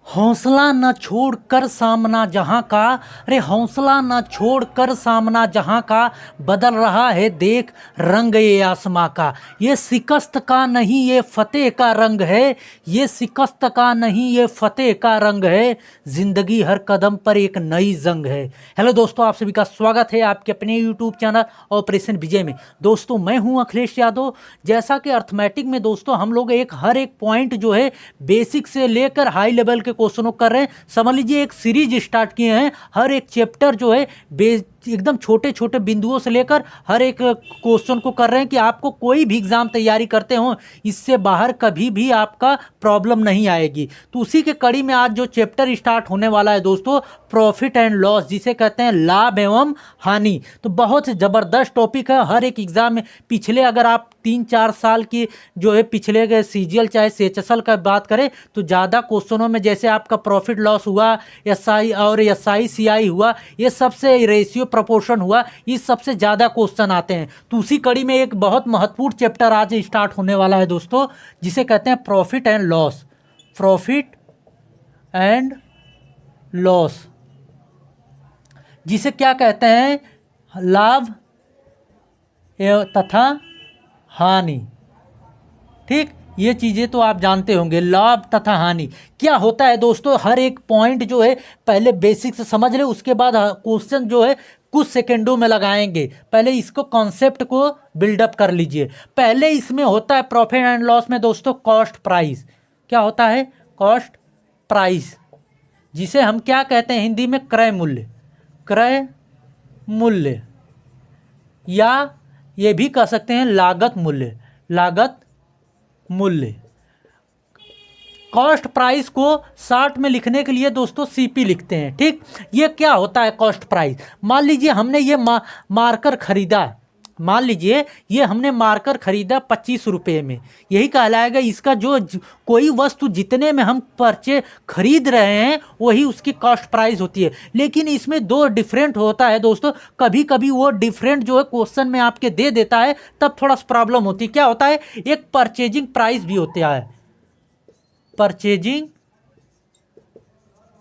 हौसला न छोड़कर सामना जहां का, अरे हौसला न छोड़कर सामना जहां का, बदल रहा है देख रंग ये आसमां का। ये शिकस्त का नहीं ये फतेह का रंग है, ये शिकस्त का नहीं ये फतेह का रंग है, जिंदगी हर कदम पर एक नई जंग है। हेलो दोस्तों, आप सभी का स्वागत है आपके अपने यूट्यूब चैनल ऑपरेशन विजय में। दोस्तों मैं हूं अखिलेश यादव। जैसा कि अर्थमेटिक में दोस्तों हम लोग हर एक पॉइंट जो है बेसिक से लेकर हाई लेवल के क्वेश्चनों कर रहे हैं। समझ लीजिए एक सीरीज स्टार्ट किए हैं। हर एक चैप्टर जो है एकदम छोटे छोटे बिंदुओं से लेकर हर एक क्वेश्चन को कर रहे हैं कि आपको कोई भी एग्जाम तैयारी करते हो इससे बाहर कभी भी आपका प्रॉब्लम नहीं आएगी। तो उसी के कड़ी में आज जो चैप्टर स्टार्ट होने वाला है दोस्तों, प्रॉफिट एंड लॉस, जिसे कहते हैं लाभ एवं हानि। तो बहुत ज़बरदस्त टॉपिक है। हर एक एग्जाम में पिछले अगर आप 3-4 साल की जो है पिछले के सीजीएल चाहे सीएचएसएल का बात करें तो ज़्यादा क्वेश्चनों में जैसे आपका प्रॉफिट लॉस हुआ, एसआई और एसआई सीआई हुआ, ये सबसे रेशियो प्रोपोर्शन हुआ, इस सबसे ज़्यादा क्वेश्चन आते हैं। तो उसी कड़ी में एक बहुत महत्वपूर्ण चैप्टर आज स्टार्ट होने वाला है दोस्तों, जिसे कहते हैं profit and loss. Profit and loss जिसे क्या कहते हैं, लाभ तथा हानि। ठीक, ये चीज़ें तो आप जानते होंगे। लाभ तथा हानि क्या होता है दोस्तों, हर एक पॉइंट जो है पहले बेसिक से समझ ले, उसके बाद क्वेश्चन जो है कुछ सेकेंडों में लगाएंगे। पहले इसको कॉन्सेप्ट को बिल्डअप कर लीजिए। पहले इसमें होता है प्रॉफिट एंड लॉस में दोस्तों कॉस्ट प्राइस। क्या होता है? कॉस्ट प्राइस, जिसे हम क्या कहते हैं हिंदी में? क्रय मूल्य। क्रय मूल्य या ये भी कह सकते हैं लागत मूल्य। लागत मूल्य। कॉस्ट प्राइस को शॉर्ट में लिखने के लिए दोस्तों सीपी लिखते हैं। ठीक, ये क्या होता है कॉस्ट प्राइस? मान लीजिए हमने ये मार्कर खरीदा, मान लीजिए ये हमने मार्कर खरीदा 25 रुपये में, यही कहलाएगा इसका जो कोई वस्तु जितने में हम खरीद रहे हैं वही उसकी कॉस्ट प्राइस होती है। लेकिन इसमें दो डिफरेंट होता है दोस्तों। कभी कभी वो डिफरेंट जो है क्वेश्चन में आपके दे देता है, तब थोड़ा सा प्रॉब्लम होती है। क्या होता है? एक परचेजिंग प्राइस भी होता है। परचेजिंग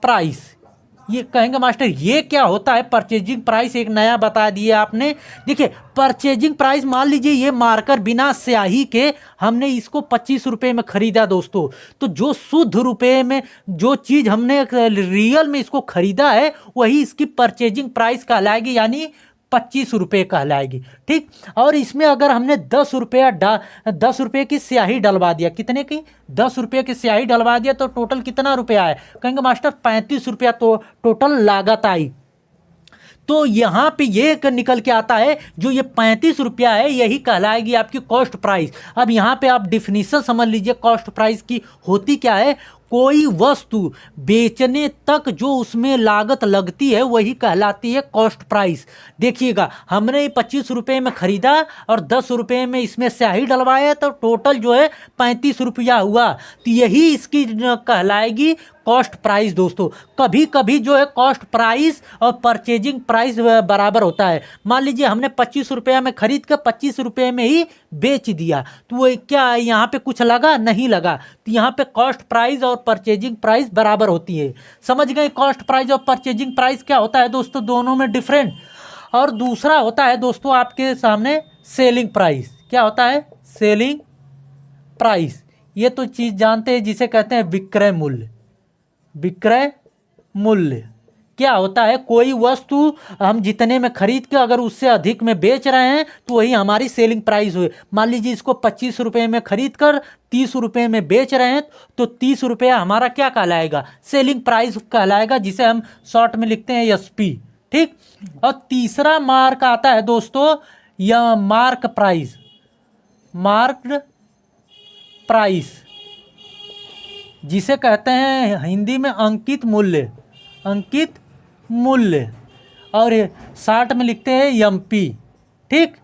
प्राइस, ये कहेंगे मास्टर ये क्या होता है परचेजिंग प्राइस? एक नया बता दिए आपने। देखिए परचेजिंग प्राइस, मान लीजिए ये मार्कर बिना स्याही के हमने इसको 25 रुपये में खरीदा दोस्तों, तो जो शुद्ध रुपये में जो चीज़ हमने रियल में इसको खरीदा है वही इसकी परचेजिंग प्राइस कहलाएगी, यानी 25 रुपये कहलाएगी। ठीक, और इसमें अगर हमने 10 रुपये की स्याही डलवा दिया, कितने की? 10 रुपये की स्याही डलवा दिया, तो टोटल कितना रुपया आया? कहेंगे मास्टर 35 रुपया तो टोटल लागत आई। तो यहाँ पे ये निकल के आता है जो ये 35 रुपया है यही कहलाएगी आपकी कॉस्ट प्राइस। अब यहाँ पे आप डिफिनीशन समझ लीजिए कॉस्ट प्राइस की होती क्या है। कोई वस्तु बेचने तक जो उसमें लागत लगती है वही कहलाती है कॉस्ट प्राइस। देखिएगा हमने 25 रुपये में खरीदा और 10 रुपये में इसमें स्याही डलवाया, तो टोटल जो है 35 रुपया हुआ, तो यही इसकी कहलाएगी कॉस्ट प्राइस दोस्तों। कभी कभी जो है कॉस्ट प्राइस और परचेजिंग प्राइस बराबर होता है। मान लीजिए हमने 25 रुपया में खरीद कर 25 रुपये में ही बेच दिया, तो वो क्या यहाँ पे कुछ लगा? नहीं लगा। तो यहाँ पे कॉस्ट प्राइस और परचेजिंग प्राइस बराबर होती है। समझ गए? कॉस्ट प्राइस और परचेजिंग प्राइस क्या होता है दोस्तों, दोनों में डिफरेंट। और दूसरा होता है दोस्तों आपके सामने सेलिंग प्राइस। क्या होता है? सेलिंग प्राइस, ये तो चीज़ जानते हैं जिसे कहते हैं विक्रय मूल्य। विक्रय मूल्य क्या होता है? कोई वस्तु हम जितने में खरीद के अगर उससे अधिक में बेच रहे हैं तो वही हमारी सेलिंग प्राइस हुई। मान लीजिए इसको 25 रुपये में खरीद कर 30 रुपये में बेच रहे हैं, तो 30 रुपया हमारा क्या कहलाएगा? सेलिंग प्राइस कहलाएगा, जिसे हम शॉर्ट में लिखते हैं एसपी। ठीक, और तीसरा मार्क आता है दोस्तों यह मार्क प्राइस। मार्क्ड प्राइस, जिसे कहते हैं हिंदी में अंकित मूल्य। अंकित मूल्य, और शॉर्ट में लिखते हैं एमपी। ठीक,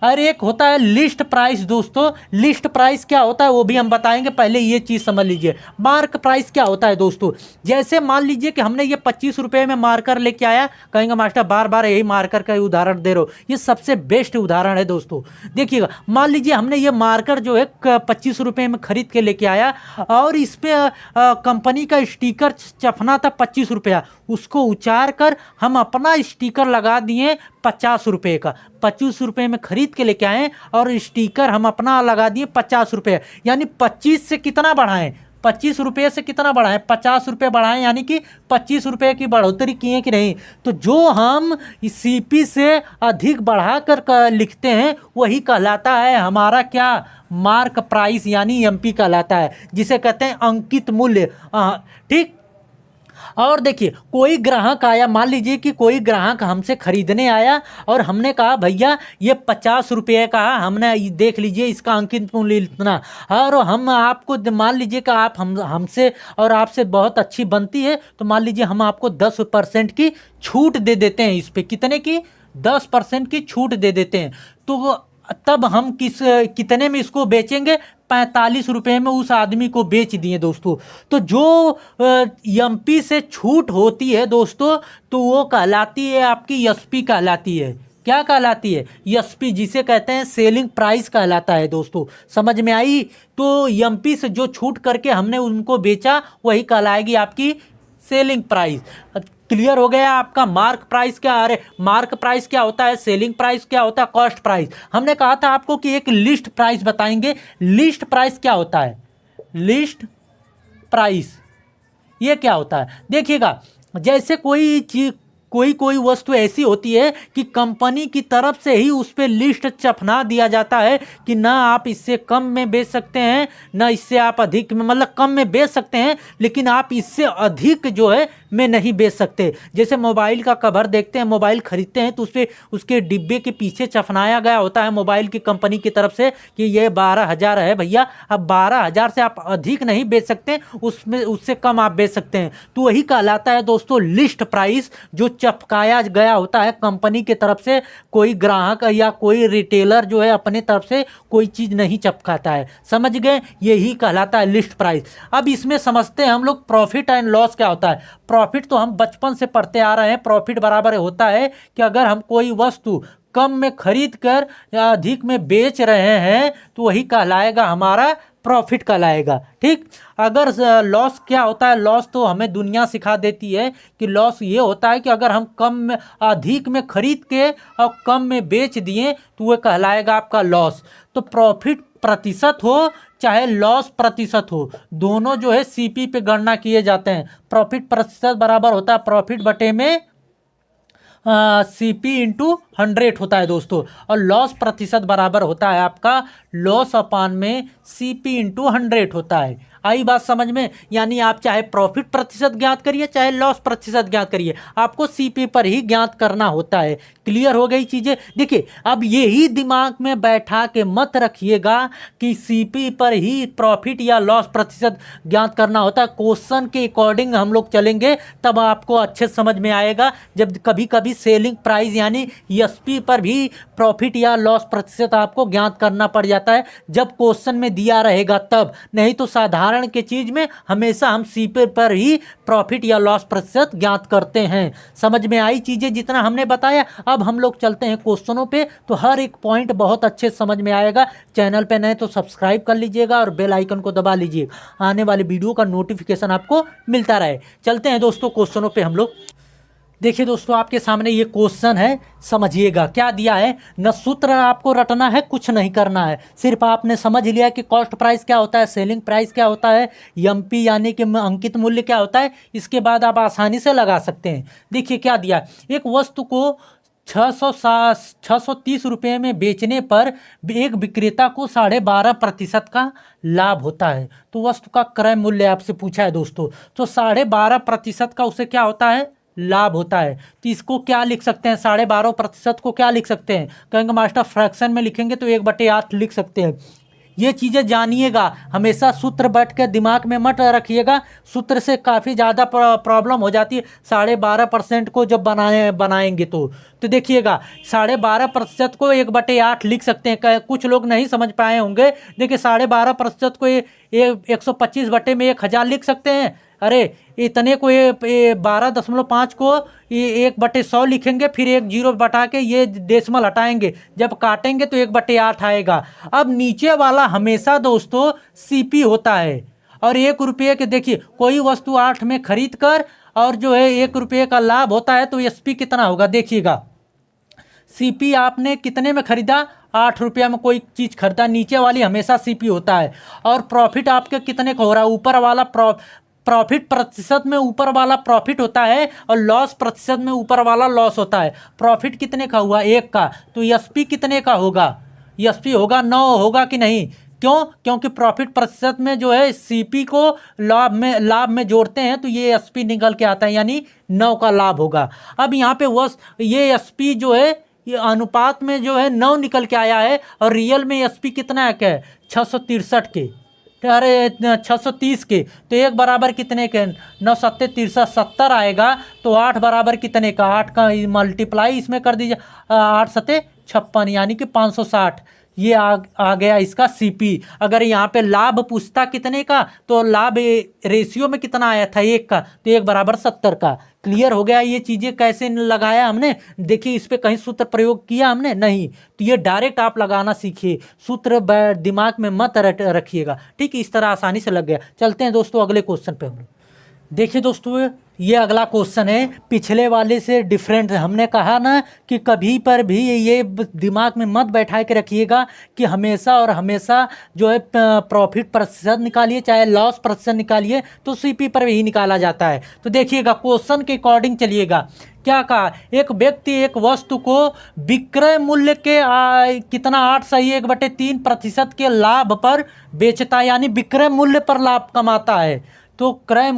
और एक होता है लिस्ट प्राइस दोस्तों। लिस्ट प्राइस क्या होता है वो भी हम बताएंगे, पहले ये चीज़ समझ लीजिए। मार्क प्राइस क्या होता है दोस्तों, जैसे मान लीजिए कि हमने ये 25 रुपये में मार्कर लेके आया, कहेंगे मास्टर बार बार यही मार्कर का उदाहरण दे रहे हो, ये सबसे बेस्ट उदाहरण है दोस्तों। देखिएगा, मान लीजिए हमने ये मार्कर जो है 25 रुपये में खरीद के लेके आया, और इस पर कंपनी का स्टिकर चफना था 25 रुपया, उसको उचार कर हम अपना स्टिकर लगा दिए 50 रुपये का। 25 रुपये में खरीद के लेके आए और स्टिकर हम अपना लगा दिए 50 रुपये, यानी 25 से कितना बढ़ाएं, 25 रुपये से कितना बढ़ाएं, 50 रुपये बढ़ाएं, यानी कि 25 रुपये की बढ़ोतरी किए कि नहीं। तो जो हम सीपी से अधिक बढ़ा कर लिखते हैं वही कहलाता है हमारा क्या, मार्क प्राइस, यानी एमपी कहलाता है, जिसे कहते हैं अंकित मूल्य। ठीक। और देखिए, कोई ग्राहक आया, मान लीजिए कि कोई ग्राहक हमसे खरीदने आया और हमने कहा भैया ये 50 रुपये का, हमने देख लीजिए इसका अंकित मूल्य इतना, और हम आपको मान लीजिए कि आप हमसे और आपसे बहुत अच्छी बनती है, तो मान लीजिए हम आपको 10% की छूट दे देते हैं इस पर। कितने की? 10% की छूट दे देते हैं। तो तब हम कितने में इसको बेचेंगे? 45 रुपये में उस आदमी को बेच दिए दोस्तों। तो जो एमपी से छूट होती है दोस्तों, तो वो कहलाती है आपकी एसपी कहलाती है। क्या कहलाती है? एसपी, जिसे कहते हैं सेलिंग प्राइस कहलाता है दोस्तों। समझ में आई? तो एमपी से जो छूट करके हमने उनको बेचा वही कहलाएगी आपकी सेलिंग प्राइस। क्लियर हो गया आपका? मार्क प्राइस क्या, अरे मार्क प्राइस क्या होता है, सेलिंग प्राइस क्या होता है, कॉस्ट प्राइस। हमने कहा था आपको कि एक लिस्ट प्राइस बताएंगे। लिस्ट प्राइस क्या होता है? लिस्ट प्राइस ये क्या होता है? देखिएगा, जैसे कोई चीज, कोई वस्तु ऐसी होती है कि कंपनी की तरफ से ही उस पर लिस्ट चपना दिया जाता है कि ना आप इससे कम में बेच सकते हैं, ना इससे आप अधिक में, मतलब कम में बेच सकते हैं लेकिन आप इससे अधिक जो है में नहीं बेच सकते। जैसे मोबाइल का कवर देखते हैं, मोबाइल खरीदते हैं तो उस पर उसके डिब्बे के पीछे चफनाया गया होता है मोबाइल की कंपनी की तरफ से कि ये 12,000 है भैया, अब 12,000 से आप अधिक नहीं बेच सकते, उसमें उससे कम आप बेच सकते हैं। तो वही कहलाता है दोस्तों लिस्ट प्राइस, जो चपकाया गया होता है कंपनी की तरफ से। कोई ग्राहक या कोई रिटेलर जो है अपने तरफ से कोई चीज़ नहीं चपकाता है। समझ गए? यही कहलाता है लिस्ट प्राइस। अब इसमें समझते हैं हम लोग प्रॉफिट एंड लॉस क्या होता है। प्रॉफिट तो हम बचपन से पढ़ते आ रहे हैं। प्रॉफिट बराबर होता है कि अगर हम कोई वस्तु कम में खरीद कर या अधिक में बेच रहे हैं तो वही कहलाएगा हमारा प्रॉफिट कहलाएगा। ठीक। अगर लॉस क्या होता है, लॉस तो हमें दुनिया सिखा देती है कि लॉस ये होता है कि अगर हम कम में अधिक में खरीद के और कम में बेच दिए तो वह कहलाएगा आपका लॉस। तो प्रॉफिट प्रतिशत हो चाहे लॉस प्रतिशत हो, दोनों जो है सीपी पे गणना किए जाते हैं। प्रॉफिट प्रतिशत बराबर होता है प्रॉफिट बटे में सीपी इंटू 100 होता है दोस्तों, और लॉस प्रतिशत बराबर होता है आपका लॉस अपान में सीपी इंटू 100 होता है। आई बात समझ में? यानी आप चाहे प्रॉफिट प्रतिशत ज्ञात करिए चाहे लॉस प्रतिशत ज्ञात करिए, आपको सीपी पर ही ज्ञात करना होता है। क्लियर हो गई चीज़ें? देखिए, अब यही दिमाग में बैठा के मत रखिएगा कि सीपी पर ही प्रॉफिट या लॉस प्रतिशत ज्ञात करना होता है। क्वेश्चन के अकॉर्डिंग हम लोग चलेंगे तब आपको अच्छे समझ में आएगा। जब कभी कभी सेलिंग प्राइस यानी एसपी पर भी प्रॉफिट या लॉस प्रतिशत आपको ज्ञात करना पड़ जाता है जब क्वेश्चन में दिया रहेगा तब, नहीं तो साधारण के चीज में हमेशा हम सीपी पर ही प्रॉफिट या लॉस प्रतिशत ज्ञात करते हैं। समझ में आई चीजें जितना हमने बताया? अब हम लोग चलते हैं क्वेश्चनों पे, तो हर एक पॉइंट बहुत अच्छे समझ में आएगा। चैनल पे नए तो सब्सक्राइब कर लीजिएगा और बेल आइकन को दबा लीजिए, आने वाले वीडियो का नोटिफिकेशन आपको मिलता रहे। चलते हैं दोस्तों क्वेश्चनों पे हम लोग। देखिए दोस्तों, आपके सामने ये क्वेश्चन है, समझिएगा क्या दिया है। न सूत्र आपको रटना है, कुछ नहीं करना है, सिर्फ आपने समझ लिया कि कॉस्ट प्राइस क्या होता है, सेलिंग प्राइस क्या होता है, एमपी यानी कि अंकित मूल्य क्या होता है। इसके बाद आप आसानी से लगा सकते हैं। देखिए क्या दिया, एक वस्तु को 630 रुपये में बेचने पर एक विक्रेता को 12.5% का लाभ होता है। तो वस्तु का क्रय मूल्य आपसे पूछा है दोस्तों, तो 12.5% का उसे क्या होता है, लाभ होता है। तो इसको क्या लिख सकते हैं, 12.5% को क्या लिख सकते हैं? कहेंगे मास्टर फ्रैक्शन में लिखेंगे तो 1/8 लिख सकते हैं। ये चीज़ें जानिएगा, हमेशा सूत्र बैठ के दिमाग में मत रखिएगा, सूत्र से काफ़ी ज़्यादा प्रॉब्लम हो जाती है। 12.5% को जब बनाएंगे तो देखिएगा 12.5% को 1/8 लिख सकते हैं। कुछ लोग नहीं समझ पाए होंगे। देखिए 12.5% को 125 बटे में 1000 लिख सकते हैं। अरे इतने को ये 12.5 को ये 1/100 लिखेंगे, फिर एक जीरो बटा के ये डेसिमल हटाएंगे, जब काटेंगे तो 1/8 आएगा। अब नीचे वाला हमेशा दोस्तों सीपी होता है। और 1 रुपये के देखिए कोई वस्तु 8 में खरीद कर और जो है 1 रुपये का लाभ होता है तो एसपी कितना होगा देखिएगा। सीपी आपने कितने में खरीदा, 8 रुपया में कोई चीज़ खरीदा, नीचे वाली हमेशा सीपी होता है। और प्रॉफिट आपके कितने का हो रहा है, ऊपर वाला प्रॉफिट प्रतिशत में ऊपर वाला प्रॉफिट होता है और लॉस प्रतिशत में ऊपर वाला लॉस होता है। प्रॉफिट कितने का हुआ, 1 का, तो एसपी कितने का होगा, एसपी होगा 9 होगा कि नहीं। क्यों, क्योंकि प्रॉफिट प्रतिशत में जो है सीपी को लाभ में जोड़ते हैं तो ये एसपी निकल के आता है, यानी 9 का लाभ होगा। अब यहाँ पे ये एसपी जो है ये अनुपात में जो है 9 निकल के आया है और रियल में एसपी कितना है, क्या 663 के, अरे 630 के, तो 1 बराबर कितने के, 9 सत्ते 63 70 आएगा। तो 8 बराबर कितने का, 8 का मल्टीप्लाई इसमें कर दीजिए, 8 सत्ते 56 यानी कि 560। ये आ गया इसका सीपी। अगर यहाँ पे लाभ पूछता कितने का तो लाभ रेशियो में कितना आया था, 1 का, तो 1 बराबर 70 का। क्लियर हो गया। ये चीज़ें कैसे लगाया हमने, देखिए इस पे कहीं सूत्र प्रयोग किया हमने नहीं, तो ये डायरेक्ट आप लगाना सीखिए, सूत्र दिमाग में मत रखिएगा। ठीक, इस तरह आसानी से लग गया। चलते हैं दोस्तों अगले क्वेश्चन पे हम। देखिए दोस्तों ये अगला क्वेश्चन है, पिछले वाले से डिफरेंट है। हमने कहा ना कि कभी पर भी ये दिमाग में मत बैठा के रखिएगा कि हमेशा और हमेशा जो है प्रॉफिट प्रतिशत निकालिए चाहे लॉस प्रतिशत निकालिए तो सीपी पर ही निकाला जाता है। तो देखिएगा क्वेश्चन के अकॉर्डिंग चलिएगा। क्या कहा, एक व्यक्ति एक वस्तु को विक्रय मूल्य के कितना 8 सही 1/3% के लाभ पर बेचता है, यानी विक्रय मूल्य पर लाभ कमाता है। तो क्रय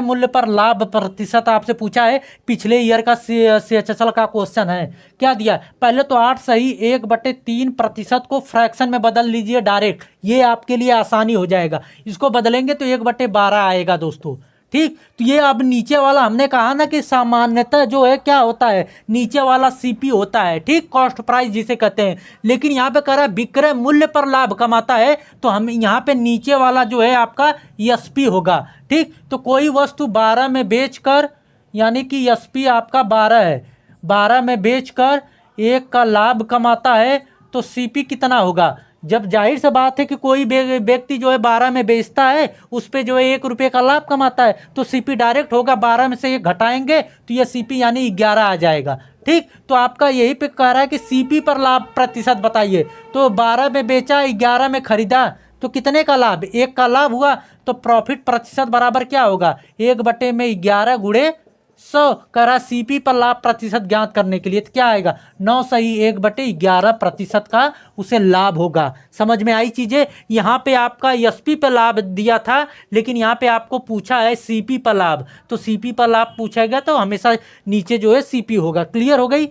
मूल्य पर लाभ प्रतिशत आपसे पूछा है, पिछले ईयर का CHSL का क्वेश्चन है। क्या दिया, पहले तो 8 सही 1/3% को फ्रैक्शन में बदल लीजिए डायरेक्ट, ये आपके लिए आसानी हो जाएगा। इसको बदलेंगे तो 1/12 आएगा दोस्तों। ठीक, तो ये अब नीचे वाला हमने कहा ना कि सामान्यतः जो है क्या होता है, नीचे वाला सीपी होता है, ठीक, कॉस्ट प्राइस जिसे कहते हैं। लेकिन यहाँ पे कह रहा है विक्रय मूल्य पर लाभ कमाता है, तो हम यहाँ पे नीचे वाला जो है आपका एसपी होगा। ठीक, तो कोई वस्तु 12 में बेचकर, यानी कि एसपी आपका 12 है, 12 में बेचकर 1 का लाभ कमाता है तो सीपी कितना होगा। जब जाहिर सा बात है कि कोई व्यक्ति जो है 12 में बेचता है उस पे जो है 1 रुपये का लाभ कमाता है तो सीपी डायरेक्ट होगा, 12 में से 1 घटाएंगे तो ये सीपी यानी 11 आ जाएगा। ठीक, तो आपका यही पे कह रहा है कि सीपी पर लाभ प्रतिशत बताइए। तो 12 में बेचा 11 में खरीदा तो कितने का लाभ, 1 का लाभ हुआ। तो प्रॉफिट प्रतिशत बराबर क्या होगा, 1/11 गुणे 100 करा सीपी पर लाभ प्रतिशत ज्ञात करने के लिए तो क्या आएगा, 9 सही 1/11% का उसे लाभ होगा। समझ में आई चीजें। यहाँ पे आपका एसपी पर लाभ दिया था लेकिन यहाँ पे आपको पूछा है सीपी पर लाभ, तो सीपी पर लाभ पूछा गया तो हमेशा नीचे जो है सीपी होगा। क्लियर हो गई।